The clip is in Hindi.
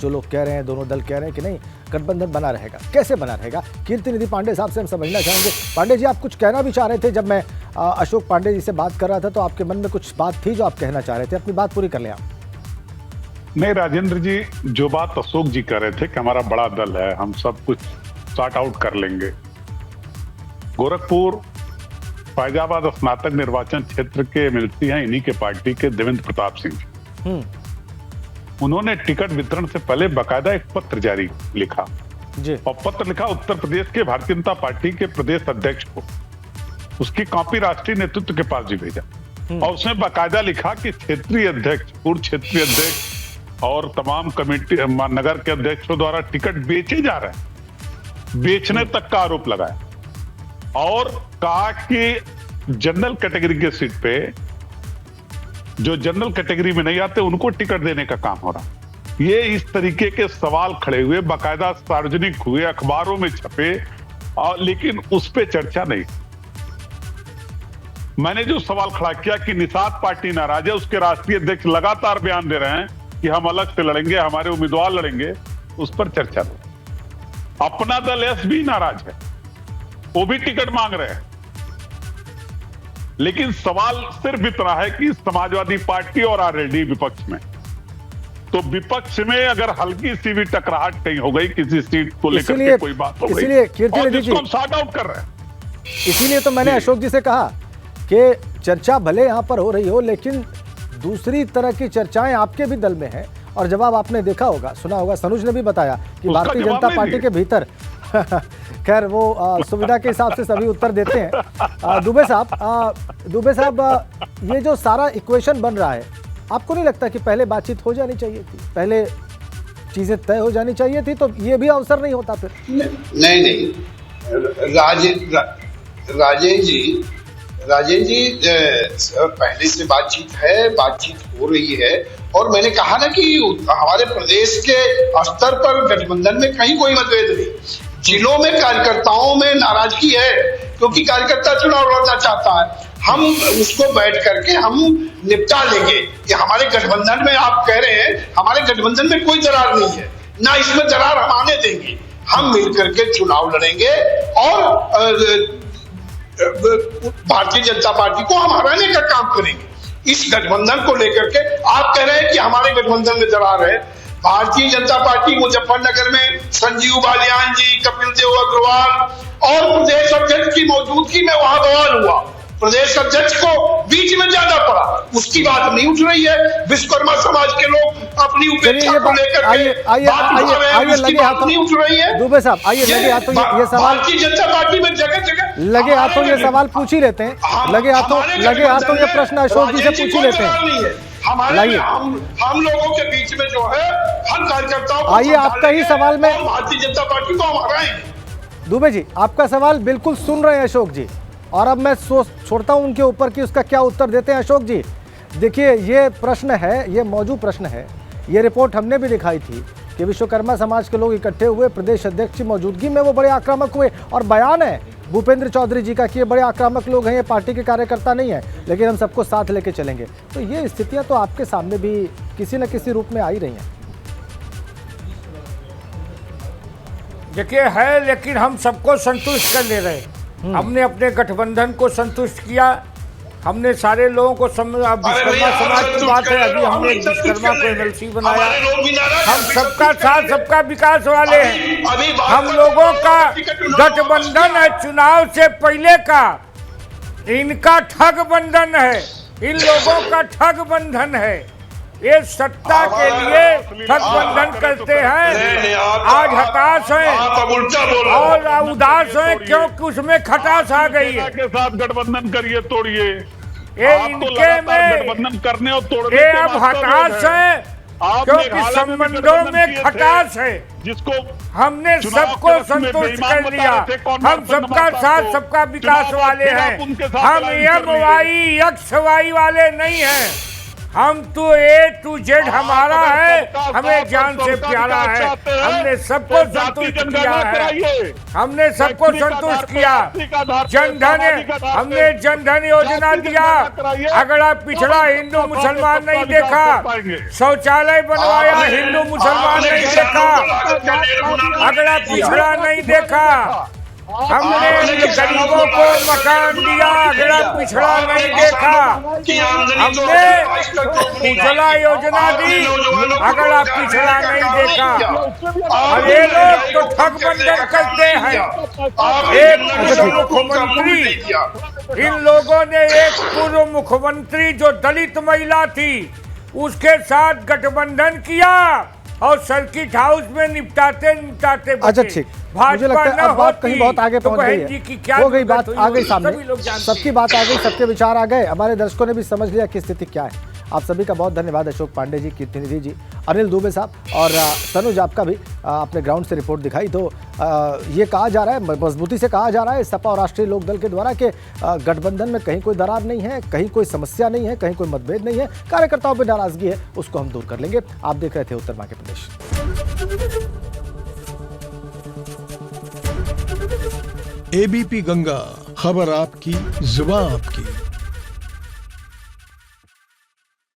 जो लोग कह रहे हैं, दोनों दल कह रहे हैं कि नहीं गठबंधन बना रहेगा, कैसे बना रहेगा? कीर्ति निधि पांडे साहब से हम समझना चाहेंगे। पांडे जी, आप कुछ कहना भी चाह रहे थे। जब मैं अशोक पांडे जी से बात कर रहा था तो आपके मन में कुछ बात थी जो आप कहना चाह रहे थे, अपनी बात पूरी कर लें आप। नहीं राजेंद्र जी, जो बात अशोक जी कर रहे थे कि हमारा बड़ा दल है, हम सब कुछ सॉर्ट आउट कर लेंगे। गोरखपुर फैजाबाद स्नातक निर्वाचन क्षेत्र के एमएलसी हैं इन्हीं के पार्टी के देवेंद्र प्रताप सिंह। उन्होंने टिकट वितरण से पहले बाकायदा एक पत्र जारी लिखा जी। और पत्र लिखा उत्तर प्रदेश के भारतीय जनता पार्टी के प्रदेश अध्यक्ष को। उसकी कॉपी राष्ट्रीय नेतृत्व के पास भी भेजा और उसमें बाकायदा लिखा कि क्षेत्रीय अध्यक्ष, पूर्व क्षेत्रीय अध्यक्ष और तमाम कमेटी नगर के अध्यक्षों द्वारा टिकट बेचे जा रहे हैं, बेचने तक का आरोप लगाया और कहा कि जनरल कैटेगरी के सीट पे जो जनरल कैटेगरी में नहीं आते उनको टिकट देने का काम हो रहा। ये इस तरीके के सवाल खड़े हुए, बाकायदा सार्वजनिक हुए, अखबारों में छपे और लेकिन उस पे चर्चा नहीं। मैंने जो सवाल खड़ा किया कि निषाद पार्टी नाराज है, उसके राष्ट्रीय अध्यक्ष लगातार बयान दे रहे हैं कि हम अलग से लड़ेंगे, हमारे उम्मीदवार लड़ेंगे, उस पर चर्चा नहीं। अपना दल एस भी नाराज है, वो भी टिकट मांग रहे हैं, लेकिन सवाल सिर्फ इतना है कि समाजवादी पार्टी और आरएलडी विपक्ष में, तो विपक्ष में अगर हल्की सी भी टकराहट कहीं हो गई किसी सीट को लेकर के कोई बात हो गई, इसीलिए कीर्ति निधि जी, हम सॉर्ट आउट कर रहे हैं। इसीलिए तो मैंने अशोक जी से कहा कि चर्चा भले यहां पर हो रही हो, लेकिन दूसरी तरह की चर्चाएं आपके भी दल में हैं। और जवाब आपने देखा होगा, सुना होगा, सनुज ने भी बताया कि भारतीय जनता पार्टी के भीतर खैर वो सुविधा के हिसाब से सभी उत्तर देते हैं। दुबे साहब, ये जो सारा इक्वेशन बन रहा है, आपको नहीं लगता कि पहले बातचीत हो जानी चाहिए थी, पहले चीजें तय हो जानी चाहिए थी, तो ये भी अवसर नहीं होता फिर? नहीं राजेंद्र जी पहले से बातचीत है, बातचीत हो रही है। और मैंने कहा ना कि हमारे प्रदेश के स्तर पर गठबंधन में कहीं कोई मतभेद नहीं। जिलों में कार्यकर्ताओं में नाराजगी है क्योंकि कार्यकर्ता चुनाव लड़ना चाहता है। हम उसको बैठ करके हम निपटा लेंगे कि हमारे गठबंधन में, आप कह रहे हैं हमारे गठबंधन में कोई दरार नहीं है, ना इसमें दरार हम आने देंगे। हम मिल करके चुनाव लड़ेंगे और भारतीय जनता पार्टी को हम हराने का काम करेंगे। इस गठबंधन को लेकर के आप कह रहे हैं कि हमारे गठबंधन में दरार है। भारतीय जनता पार्टी मुजफ्फरनगर में संजीव बालियान जी, कपिल देव अग्रवाल और प्रदेश अध्यक्ष की मौजूदगी में वहां बवाल हुआ। प्रदेश अध्यक्ष को बीच में जाना पड़ा, उसकी बात नहीं उठ रही है। विश्वकर्मा समाज के लोग अपनी उपेक्षा को लेकर के लगे हाथों नहीं उठ रही है। दुबे साहब, आइए लगे हाथों ये सवाल, भारतीय जनता पार्टी में जगह जगह लगे हाथों ये सवाल पूछ ही लेते हैं। लगे हाथों ये प्रश्न अशोक जी से पूछ ही लेते हैं। हमारे हम लोगों के बीच में जो है, हम कार्यकर्ताओं को, आइए आपका ही सवाल में, भारतीय जनता पार्टी को हम हराएंगे। दुबे जी, आपका सवाल बिल्कुल सुन रहे हैं अशोक जी, और अब मैं छोड़ता हूं उनके ऊपर कि उसका क्या उत्तर देते हैं। अशोक जी देखिए, ये प्रश्न है, ये मौजूद प्रश्न है। ये रिपोर्ट हमने भी दिखाई थी कि विश्वकर्मा समाज के लोग इकट्ठे हुए, प्रदेश अध्यक्ष की मौजूदगी में वो बड़े आक्रामक हुए, और बयान है भूपेंद्र चौधरी जी का कि ये बड़े आक्रामक लोग हैं, ये पार्टी के कार्यकर्ता नहीं है, लेकिन हम सबको साथ लेके चलेंगे। तो ये स्थितियां तो आपके सामने भी किसी न किसी रूप में आ ही रही हैं। देखिए है, लेकिन हम सबको संतुष्ट कर ले रहे हैं। हमने अपने गठबंधन को संतुष्ट किया, हमने सारे लोगों को विश्वकर्मा समाज की बात है, अभी हमने विश्वकर्मा को एमएलसी बनाया। हम सबका साथ, सबका विकास वाले हैं। हम लोगों का गठबंधन है चुनाव से पहले का, इनका ठग बंधन है, इन लोगों का ठग बंधन है। ये सत्ता के लिए ठग बंधन करते हैं। आज हताश हैं और उदास हैं क्योंकि उसमें खटास आ गई है। के साथ गठबंधन करिए, तोड़िए। ये इनके में गठबंधन करने और तोड़ने ये अब हताश है क्योंकि संबंधों में खटास है। जिसको हमने सबको संतुष्ट कर लिया। हम सबका साथ, सबका विकास वाले हैं। हम XY वाले नहीं हैं। हम तो ए टू जेड हमारा है, हमें जान से प्यारा है। हमने सबको संतुष्ट किया है, हमने सबको संतुष्ट किया। हमने जनधन योजना दिया, अगड़ा पिछड़ा हिंदू मुसलमान नहीं देखा। शौचालय बनवाया, हिंदू मुसलमान नहीं देखा। अगड़ा पिछड़ा नहीं देखा। हमने गरीबों को मकान दिया, अगड़ा पिछड़ा नहीं देखा। हमने उज्ज्वला योजना दी, अगड़ा पिछड़ा नहीं देखा। और ये लोग तो ठगबंधन करते हैं। एक पूर्व मुख्यमंत्री, इन लोगों ने एक पूर्व मुख्यमंत्री जो दलित महिला थी उसके साथ गठबंधन किया और सर्किट हाउस में निपटाते अच्छा ठीक, मुझे लगता है अब बात कहीं बहुत आगे पहुंच गई है। हो गई बात, आ गई सामने, सबकी बात आ गई, सबके विचार आ गए। हमारे दर्शकों ने भी समझ लिया कि स्थिति क्या है। आप सभी का बहुत धन्यवाद, अशोक पांडे जी, कीर्तिनिधि जी, अनिल दुबे साहब और तनुज आपका भी आपने ग्राउंड से रिपोर्ट दिखाई। तो ये कहा जा रहा है, मजबूती से कहा जा रहा है सपा और राष्ट्रीय लोकदल के द्वारा कि गठबंधन में कहीं कोई दरार नहीं है, कहीं कोई समस्या नहीं है, कहीं कोई मतभेद नहीं है। कार्यकर्ताओं पर नाराजगी है, उसको हम दूर कर लेंगे। आप देख रहे थे उत्तर मध्य प्रदेश। एबीपी गंगा, खबर आपकी, जुबान आपकी।